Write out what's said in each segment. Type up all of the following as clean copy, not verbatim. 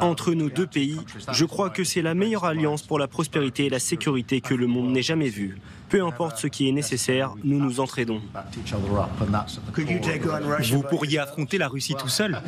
Entre nos deux pays, je crois que c'est la meilleure alliance pour la prospérité et la sécurité que le monde n'ait jamais vue. Peu importe ce qui est nécessaire, nous nous entraidons. Vous pourriez affronter la Russie tout seul?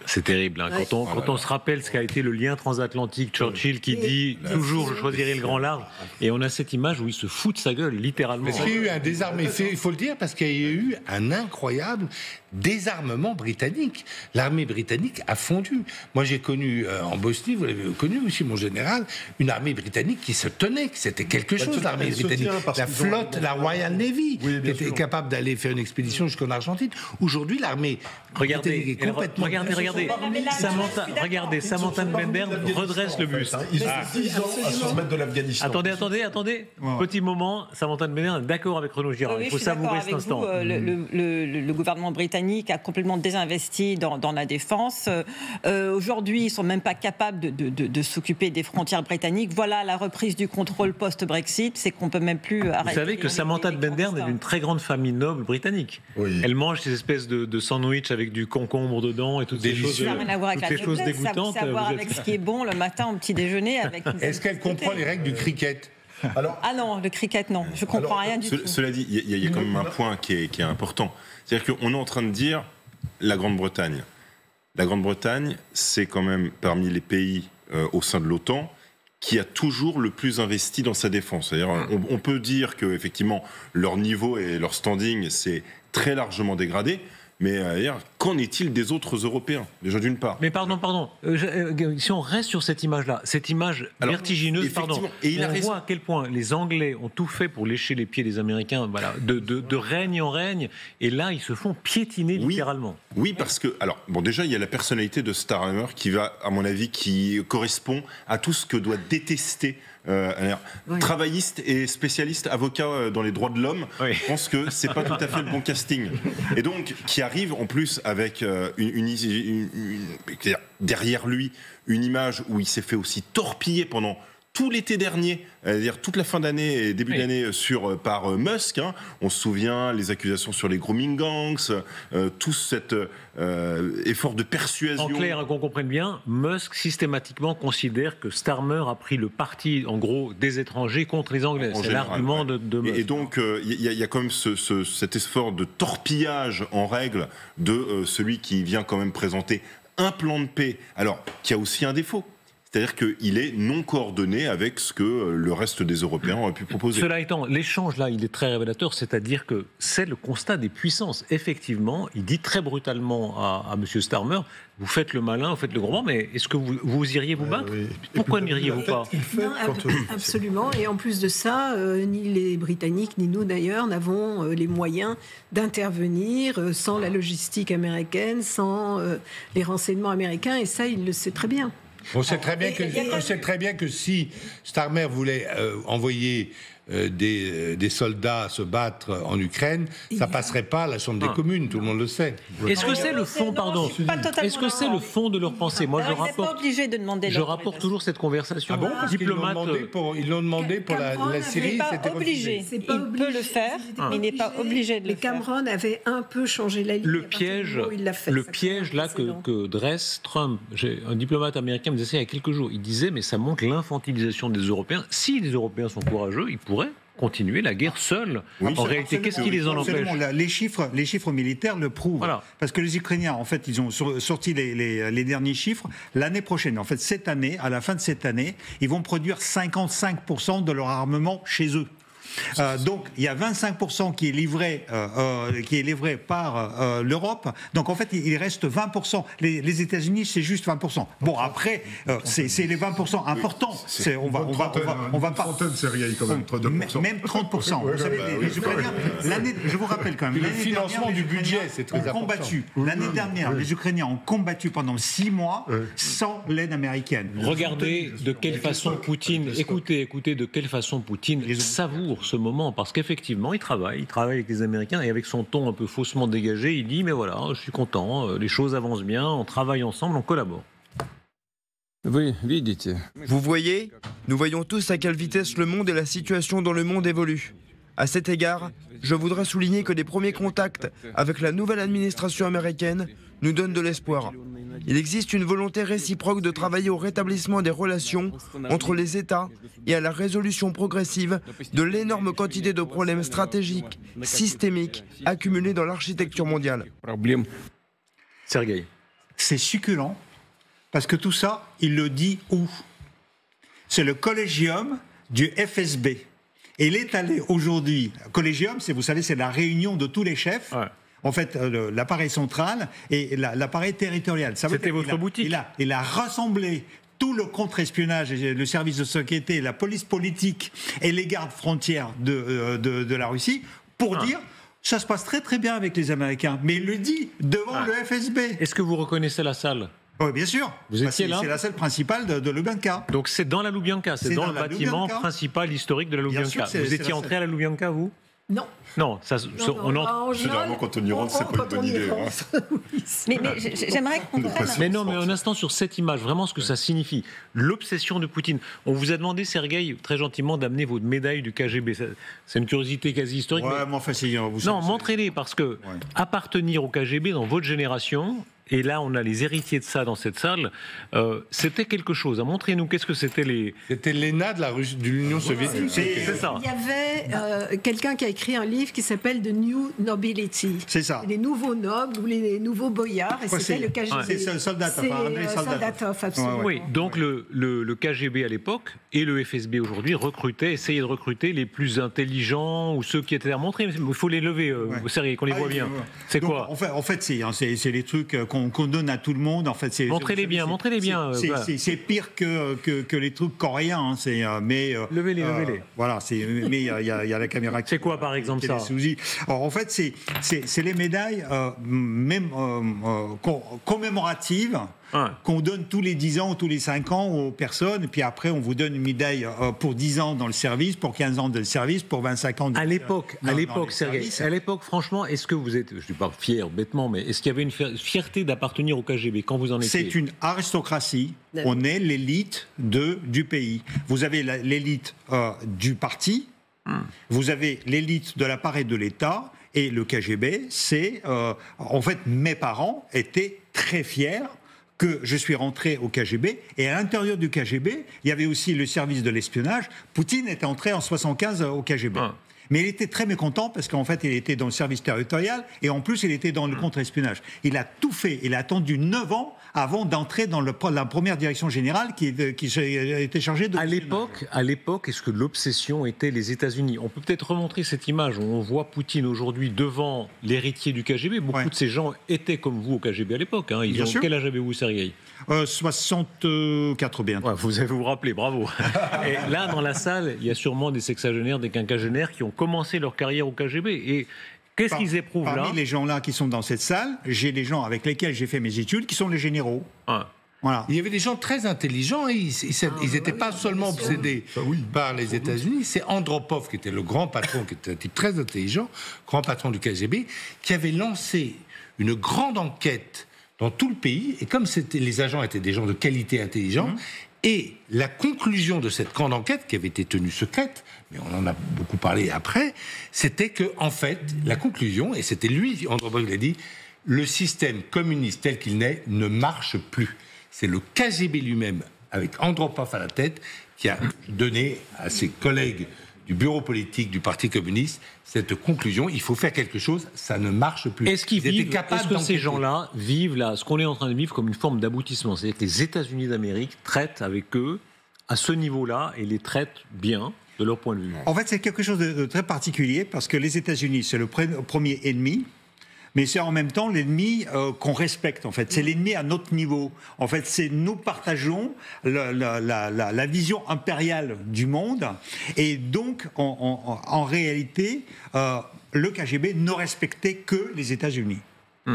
C'est terrible. Hein. Quand on se rappelle ce qu'a été le lien transatlantique, Churchill qui dit toujours je choisirai le grand large, et on a cette image où il se fout de sa gueule, littéralement. Parce qu'il y a eu un désarmement, il faut le dire, parce qu'il y a eu un incroyable désarmement britannique. L'armée britannique a fondu. Moi, j'ai connu en Bosnie, vous l'avez connu aussi, mon général, une armée britannique qui se tenait, que c'était quelque chose, l'armée britannique. La flotte, la Royal Navy, qui était capable d'aller faire une expédition jusqu'en Argentine. Aujourd'hui, l'armée britannique est complètement... Regardez, Samantha Bender redresse le buste. Ils ont 10 ans à se remettre de l'Afghanistan. Attendez. Petit moment, Samantha Bender est d'accord avec Renaud Girard. Il faut savourer cet instant. Le gouvernement britannique a complètement désinvesti dans la défense. Aujourd'hui, ils ne sont même pas capables de s'occuper des frontières britanniques. Voilà la reprise du contrôle post-Brexit, c'est qu'on ne peut même plus arrêter. Vous savez que Samantha Bender est d'une très grande famille noble britannique. Oui. Elle mange ces espèces de sandwichs avec du concombre dedans et toutes ces choses, ça n'a rien à voir avec la choses dégoûtantes. Ça a à voir avec ce qui est bon le matin au petit déjeuner. Est-ce qu'elle comprend les règles du cricket ? Ah non, le cricket, non. Je ne comprends rien du tout. Cela dit, il y a quand même un point qui est important. C'est-à-dire qu'on est en train de dire la Grande-Bretagne. La Grande-Bretagne, c'est quand même parmi les pays au sein de l'OTAN qui a toujours le plus investi dans sa défense. C'est-à-dire, on peut dire qu'effectivement, leur niveau et leur standing s'est très largement dégradé. Mais qu'en est-il des autres Européens, déjà d'une part? Mais pardon. Si on reste sur cette image-là, cette image vertigineuse, et on voit à quel point les Anglais ont tout fait pour lécher les pieds des Américains, voilà, de règne en règne, et là, ils se font piétiner littéralement. Oui, parce que, déjà, il y a la personnalité de Starmer qui va, à mon avis, qui correspond à tout ce que doit détester travailliste et spécialiste avocat dans les droits de l'homme. Je pense que c'est pas tout à fait le bon casting. Et donc, qui arrive en plus avec derrière lui une image où il s'est fait aussi torpiller pendant tout l'été dernier, c'est-à-dire toute la fin d'année et début d'année par Musk. On se souvient les accusations sur les grooming gangs, tout cet effort de persuasion. En clair, qu'on comprenne bien, Musk systématiquement considère que Starmer a pris le parti, en gros, des étrangers contre les Anglais. C'est l'argument de Musk. Et donc, il y a quand même cet effort de torpillage en règle de celui qui vient quand même présenter un plan de paix, alors qui a aussi un défaut. C'est-à-dire qu'il est non coordonné avec ce que le reste des Européens auraient pu proposer. Cela étant, l'échange là, il est très révélateur, c'est-à-dire que c'est le constat des puissances. Effectivement, il dit très brutalement à M. Starmer, vous faites le malin, vous faites le grand, mais est-ce que vous iriez vous battre? Pourquoi n'iriez-vous pas? Absolument, et en plus de ça, ni les Britanniques, ni nous d'ailleurs, n'avons les moyens d'intervenir sans la logistique américaine, sans les renseignements américains, et ça, il le sait très bien. On sait très bien que si Starmer voulait envoyer des soldats se battre en Ukraine, ça passerait pas à la Chambre des communes, tout le monde le sait. Est-ce que c'est le fond, est-ce que c'est le fond de leur pensée? Moi, je rapporte toujours cette conversation. Ah bon? Parce Diplomate. Ils l'ont demandé pour la Syrie, c'était obligé. Il peut le faire, mais il n'est pas obligé de le faire. Les Cameron avaient un peu changé la ligne. Le piège là que dresse Trump, un diplomate américain me disait ça il y a quelques jours, il disait mais ça montre l'infantilisation des Européens. Si les Européens sont courageux, ils pourraient continuer la guerre seuls. En réalité, qu'est-ce qui les en empêche? Les chiffres militaires le prouvent. Voilà. Parce que les Ukrainiens, en fait, ils ont sorti les derniers chiffres. L'année prochaine, en fait, cette année, à la fin de cette année, ils vont produire 55% de leur armement chez eux. Donc il y a 25% qui est livré par l'Europe. Donc en fait il reste 20%. Les États-Unis c'est juste 20%. Bon après c'est les 20% importants. On va pas. C'est rien quand même 2%. Même 30%. Vous savez les Ukrainiens. Je vous rappelle quand même. Le financement du budget c'est très important. L'année dernière les Ukrainiens ont combattu pendant 6 mois sans l'aide américaine. Regardez de quelle façon Poutine. Écoutez de quelle façon Poutine savoure ce moment, parce qu'effectivement il travaille avec les Américains, et avec son ton un peu faussement dégagé, il dit mais voilà, je suis content, les choses avancent bien, on travaille ensemble, on collabore. Vous voyez, nous voyons tous à quelle vitesse le monde et la situation dans le monde évoluent. À cet égard, je voudrais souligner que les premiers contacts avec la nouvelle administration américaine nous donnent de l'espoir. Il existe une volonté réciproque de travailler au rétablissement des relations entre les États et à la résolution progressive de l'énorme quantité de problèmes stratégiques, systémiques, accumulés dans l'architecture mondiale. Sergueï. C'est succulent, parce que tout ça, il le dit où? C'est le collégium du FSB. Et il est allé aujourd'hui, collégium, vous savez, c'est la réunion de tous les chefs. Ouais. En fait, l'appareil central et l'appareil territorial. C'était votre boutique. Il a rassemblé tout le contre-espionnage, le service de sécurité, la police politique et les gardes frontières de la Russie pour dire ça se passe très très bien avec les Américains. Mais il le dit devant le FSB. Est-ce que vous reconnaissez la salle ? Oui, bien sûr. Vous étiez là ? C'est la salle principale de Lubyanka. Donc c'est dans la Lubyanka, c'est dans le bâtiment principal historique de la Lubyanka. Vous étiez entré à la Lubyanka, vous ? Non. Non, on entre. Généralement, quand on y rentre, c'est pas une bonne idée. Mais j'aimerais qu'on comprenne. Mais non, mais un instant sur cette image, vraiment ce que ça signifie. L'obsession de Poutine. On vous a demandé, Sergueï, très gentiment, d'amener votre médaille du KGB. C'est une curiosité quasi historique. Ouais, mais enfin, non, montrez-les, parce que appartenir au KGB dans votre génération. Et là, on a les héritiers de ça dans cette salle. C'était quelque chose. Montrez-nous, qu'est-ce que c'était les... C'était l'ENA de l'Union soviétique. C'est ça. Il y avait quelqu'un qui a écrit un livre qui s'appelle The New Nobility. C'est ça. Les nouveaux nobles ou les nouveaux boyards. Et c'était le KGB. C'est Soldatov, absolument. Oui, donc le KGB à l'époque et le FSB aujourd'hui essayaient de recruter les plus intelligents ou ceux qui étaient à montrer. Il faut les lever, Sergueï, qu'on les voit bien. C'est quoi ? En fait, c'est les trucs qu'on donne à tout le monde. En fait, montrez-les bien. C'est pire que les trucs coréens. Levez-les. Voilà, mais il y a la caméra. C'est quoi, par exemple, ça ? Alors, en fait, c'est les médailles même commémoratives qu'on donne tous les 10 ans ou tous les 5 ans aux personnes. Et puis après, on vous donne une médaille pour 10 ans dans le service, pour 15 ans de service, pour 25 ans de service. À l'époque, Sergueï, franchement, est-ce que vous êtes, je ne suis pas fier, bêtement, mais est-ce qu'il y avait une fierté d'appartenir au KGB quand vous en étiez ? C'est une aristocratie. On est l'élite du pays. Vous avez l'élite du parti, vous avez l'élite de l'appareil de l'État, et le KGB, c'est... en fait, mes parents étaient très fiers que je suis rentré au KGB, et à l'intérieur du KGB, il y avait aussi le service de l'espionnage. Poutine était entré en 1975 au KGB. Mais il était très mécontent parce qu'en fait, il était dans le service territorial et en plus, il était dans le contre-espionnage. Il a tout fait. Il a attendu 9 ans avant d'entrer dans la première direction générale qui était chargée de... À l'époque, est-ce que l'obsession était les États-Unis ? On peut peut-être remontrer cette image où on voit Poutine aujourd'hui devant l'héritier du KGB. Beaucoup de ces gens étaient comme vous au KGB à l'époque. Quel âge avez-vous, Sergueï ? 64 bientôt. Vous avez vous rappelé, bravo. Et là, dans la salle, il y a sûrement des sexagénaires, des quinquagénaires qui ont commencé leur carrière au KGB. Et qu'est-ce qu'ils éprouvent là ? Parmi les gens-là qui sont dans cette salle, j'ai des gens avec lesquels j'ai fait mes études qui sont les généraux. Voilà. Il y avait des gens très intelligents, ils n'étaient pas seulement obsédés par les États-Unis. C'est Andropov, qui était le grand patron, qui était un type très intelligent, grand patron du KGB, qui avait lancé une grande enquête dans tout le pays. Et comme les agents étaient des gens de qualité intelligents, et la conclusion de cette grande enquête, qui avait été tenue secrète, mais on en a beaucoup parlé après, c'était que, en fait, la conclusion, et c'était lui, Andropov, qui l'a dit, le système communiste tel qu'il n'est ne marche plus. C'est le KGB lui-même, avec Andropov à la tête, qui a donné à ses collègues du bureau politique du Parti communiste cette conclusion, il faut faire quelque chose, ça ne marche plus. Est-ce que ces gens-là vivent là, ce qu'on est en train de vivre comme une forme d'aboutissement ? C'est-à-dire que les États-Unis d'Amérique traitent avec eux à ce niveau-là et les traitent bien de leur point de vue. En fait, c'est quelque chose de très particulier parce que les États-Unis, c'est le premier ennemi. Mais c'est en même temps l'ennemi qu'on respecte, en fait. C'est l'ennemi à notre niveau. En fait, nous partageons la vision impériale du monde. Et donc, en réalité, le KGB ne respectait que les États-Unis.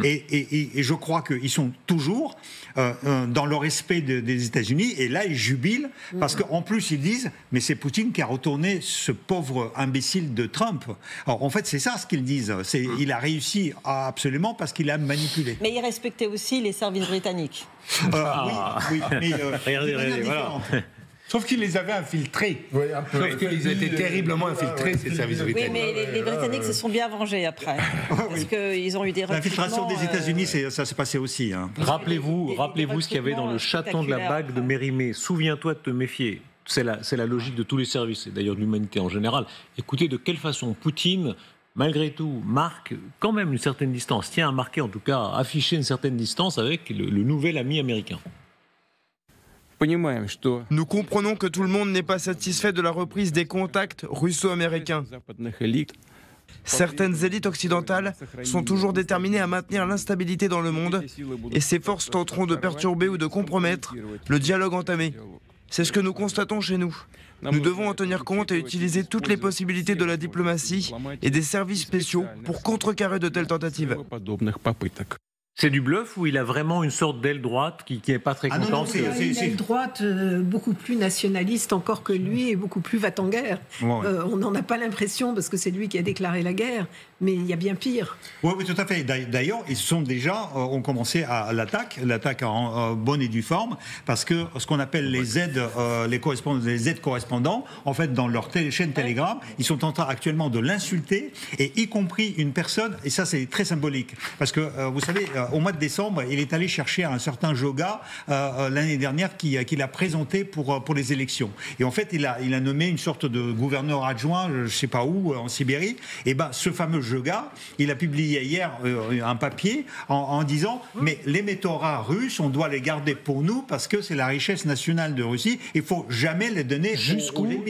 Et je crois qu'ils sont toujours dans le respect des États-Unis. Et là, ils jubilent parce qu'en plus, ils disent « mais c'est Poutine qui a retourné ce pauvre imbécile de Trump ». Alors, en fait, c'est ça ce qu'ils disent. Il a réussi absolument parce qu'il a manipulé. Mais il respectait aussi les services britanniques. Oui, mais regardez, voilà. Sauf qu'ils les avaient infiltrés. Oui, sauf qu'ils étaient terriblement infiltrés, ces services britanniques. Oui, mais les Britanniques se sont bien vengés après. Parce qu'ils ont eu des L'infiltration des États-Unis, ça s'est passé aussi. Hein. Rappelez-vous ce qu'il y avait dans le chaton de la bague de Mérimée. Souviens-toi de te méfier. C'est la logique de tous les services, et d'ailleurs de l'humanité en général. Écoutez de quelle façon Poutine, malgré tout, marque quand même une certaine distance, tient à marquer, en tout cas, à afficher une certaine distance avec le nouvel ami américain. Nous comprenons que tout le monde n'est pas satisfait de la reprise des contacts russo-américains. Certaines élites occidentales sont toujours déterminées à maintenir l'instabilité dans le monde et ces forces tenteront de perturber ou de compromettre le dialogue entamé. C'est ce que nous constatons chez nous. Nous devons en tenir compte et utiliser toutes les possibilités de la diplomatie et des services spéciaux pour contrecarrer de telles tentatives. C'est du bluff ou il a vraiment une sorte d'aile droite qui n'est pas très contente? C'est une aile droite beaucoup plus nationaliste encore que lui et beaucoup plus va-t-en-guerre. On n'en a pas l'impression parce que c'est lui qui a déclaré la guerre, mais il y a bien pire. Oui, tout à fait. D'ailleurs, ils ont commencé à l'attaque en bonne et due forme, parce que ce qu'on appelle les aides correspondants, en fait, dans leur chaîne Telegram, ils sont en train actuellement de l'insulter, et y compris une personne, et ça c'est très symbolique, parce que vous savez, au mois de décembre, il est allé chercher un certain Joga l'année dernière qu'il a présenté pour les élections. Et en fait, il a nommé une sorte de gouverneur adjoint, je ne sais pas où, en Sibérie. Et ben, ce fameux Joga, il a publié hier un papier en disant mais les métaux rares russes, on doit les garder pour nous parce que c'est la richesse nationale de Russie. Il faut jamais les donner aux ennemis.